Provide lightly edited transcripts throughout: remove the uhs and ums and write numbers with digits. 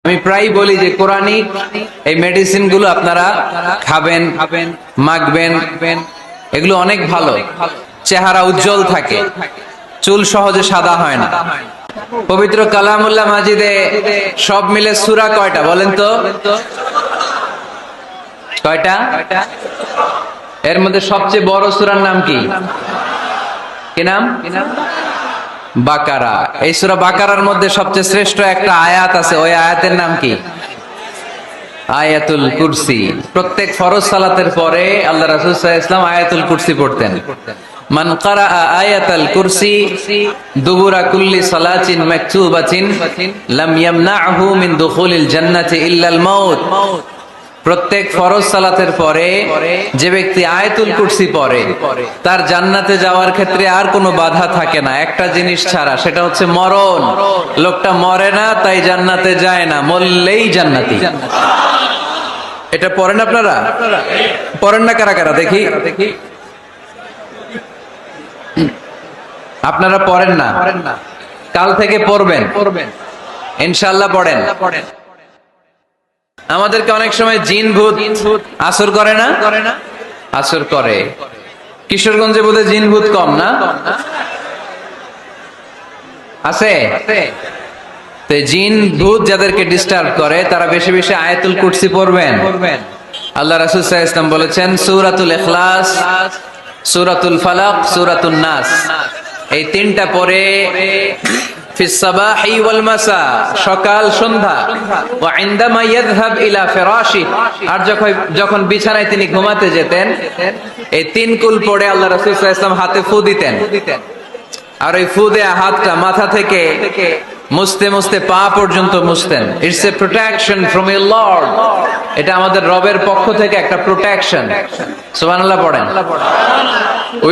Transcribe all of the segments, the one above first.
আমি প্রায় বলি যে কোরআনিক এই মেডিসিন গুলো আপনারা খাবেন, মাখবেন, এগুলো অনেক ভালো। চেহারা উজ্জ্বল থাকে, চুল সহজে সাদা হয় না। পবিত্র কালামুল্লাহ মাজিদে সব মিলে সূরা কয়টা বলেন তো? কয়টা? এর মধ্যে সবচেয়ে বড় সূরার নাম কি? কি নাম? বাকারা। এই সূরা বাকারার মধ্যে সবচেয়ে শ্রেষ্ঠ একটা আয়াত আছে, ওই আয়াতের নাম কি? আয়াতুল কুরসি। প্রত্যেক ফরজ সালাতের পরে আল্লাহ রাসূল সাল্লাল্লাহু আলাইহি ওয়াসাল্লাম আয়াতুল কুরসি পড়তেন। মান ক্বারা আয়াতাল কুরসি দুবুরা কুল্লি সালাতিন মাকতুবাতিন লাম ইয়ামনাহু মিন দুখুলিল জান্নাতি ইল্লাল মাউত। প্রত্যেক ফরজ সালাতের পরে যে ব্যক্তি আয়াতুল কুরসি পড়ে তার জান্নাতে যাওয়ার ক্ষেত্রে আর কোনো বাধা থাকে না, একটা জিনিস ছাড়া, সেটা হচ্ছে মরণ। লোকটা মরে না তাই জান্নাতে যায় না, মরলেই জান্নাতি। এটা পড়েন আপনারা? পড়েন না কারা কারা দেখি? আপনারা পড়েন না? কাল থেকে পড়বেন ইনশাআল্লাহ। পড়েন। আমাদেরকে অনেক সময় জিন ভূত আসর করে না? আসর করে। কিশোরগঞ্জে বোধহয় জিন ভূত কম না? আছে? তো জিন ভূত যাদেরকে ডিস্টার্ব করে তারা বেশি বেশি আয়াতুল কুরসি পড়বেন। আল্লাহ রাসূল সাল্লাল্লাহু আলাইহি ওয়াসাল্লাম বলেছেন সূরাতুল ইখলাস, সূরাতুল ফালাক, সূরাতুন নাস, এই তিনটা পড়ে ফিস সাবাহি ওয়াল মাসা, সকাল সন্ধ্যা, ওয়া ইনদামা ইয়াযহাব ইলা ফিরাশি, আর যখন বিছানায় তিনি ঘুমাতে যেতেন এই তিন কুল পড়ে আল্লাহ রাসূল সাল্লাল্লাহু আলাইহি ওয়াসাল্লাম হাতে ফু দিতেন। আর ওই ফু দেয়া হাতটা মাথা থেকে মুছতে মুছতে পা পর্যন্ত মুছতেন। It's a protection from your lord. এটা আমাদের রবের পক্ষ থেকে একটা প্রোটেকশন। সুবহানাল্লাহ পড়েন।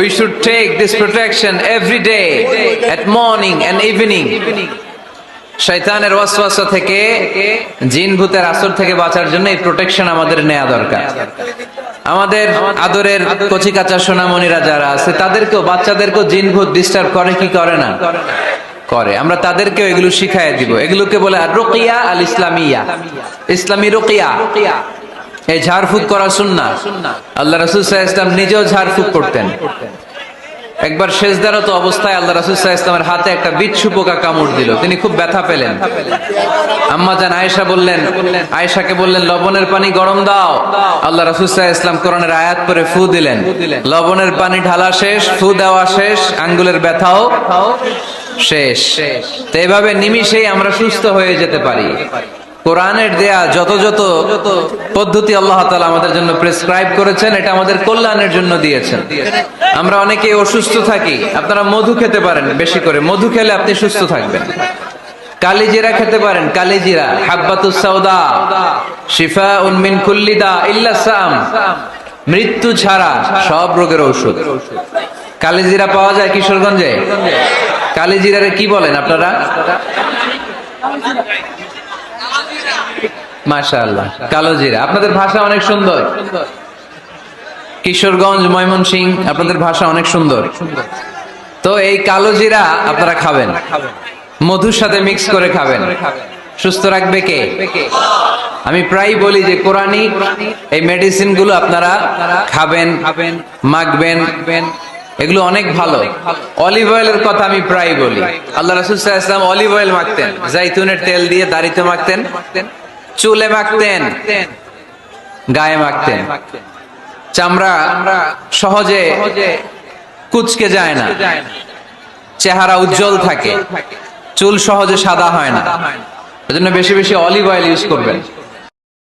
We should take this protection every day at morning and evening. শয়তানের ওয়াসওয়াসা থেকে, জিন ভূতের আসর থেকে বাঁচার জন্য এই প্রোটেকশন আমাদের নেওয়া দরকার। আমাদের আদরের কচিকাঁচা সোনামণিরা যারা আছে তাদেরকেও, বাচ্চাদেরকেও জিন ভূত ডিস্টার্ব করে কি করে না? করে। আমরা তাদেরকেও এগুলো শিখাই দিব। এগুলোকে বলে আর রুকিয়া আল ইসলামিয়া, ইসলামী রুকিয়া। এই ঝাড়ফুঁক করা সুন্নাহ। আল্লাহ রাসূল সাল্লাল্লাহু আলাইহি ওয়াসাল্লাম নিজেও ঝাড়ফুঁক করতেন। একবার সেজদারত অবস্থায় আল্লাহ রাসূল সাল্লাল্লাহু আলাইহি ওয়াসাল্লামের হাতে একটা বিচ্ছু পোকা কামড় দিল, তিনি খুব ব্যথা পেলেন। আম্মা জান আয়েশাকে বললেন লবণের পানি গরম দাও। আল্লাহ রাসূল সাল্লাল্লাহু আলাইহি ওয়াসাল্লাম কোরআনের আয়াত পড়ে ফু দিলেন, লবণের পানি ঢালা শেষ, ফু দেওয়া শেষ, আঙ্গুলের ব্যথাও শেষ। তো এভাবে নিমিষেই আমরা সুস্থ হয়ে যেতে পারি। কোরআনের দেয়া যত যত পদ্ধতি আল্লাহ তাআলা আমাদের জন্য প্রেসক্রাইব করেছেন, এটা আমাদের কল্যাণের জন্য দিয়েছেন। আমরা অনেকে অসুস্থ থাকি, আপনারা মধু খেতে পারেন, বেশি করে মধু খেলে আপনি সুস্থ থাকবেন। কালিজিরা খেতে পারেন, কালিজিরা হাব্বাতুস সাউদা শিফাউন মিন কুল্লি দা ইল্লা সাম, মৃত্যু ছাড়া সব রোগের ঔষধ। কালিজিরা পাওয়া যায় কিশোরগঞ্জে। কালিজিরারে কি বলেন আপনারা? মাশাআল্লাহ, কালো জিরা। আপনাদের ভাষা অনেক সুন্দর। কিশোরগঞ্জ, ময়মনসিংহ, আপনাদের ভাষা অনেক সুন্দর। তো এই কালো জিরা আপনারা খাবেন, মধুর সাথে মিক্স করে খাবেন। সুস্থ রাখবে কে? আমি প্রায় বলি যে কোরআনিক এই মেডিসিন গুলো আপনারা খাবেন, মাখবেন, এগুলো অনেক ভালো। অলিভ অয়েলের কথা আমি প্রায় বলি। আল্লাহ রাসূল সাল্লাল্লাহু আলাইহি ওয়াসাল্লাম অলিভ অয়েল মাখতেন, জাইতুনের তেল দিয়ে দাড়িতে মাখতেন, চুলে মাখতেন, গায়ে মাখতেন। চামড়া সহজে কুচকে যায় না, চেহারা উজ্জ্বল থাকে, চুল সহজে সাদা হয় না। এজন্য বেশি বেশি অলিভ অয়েল ইউজ করবেন।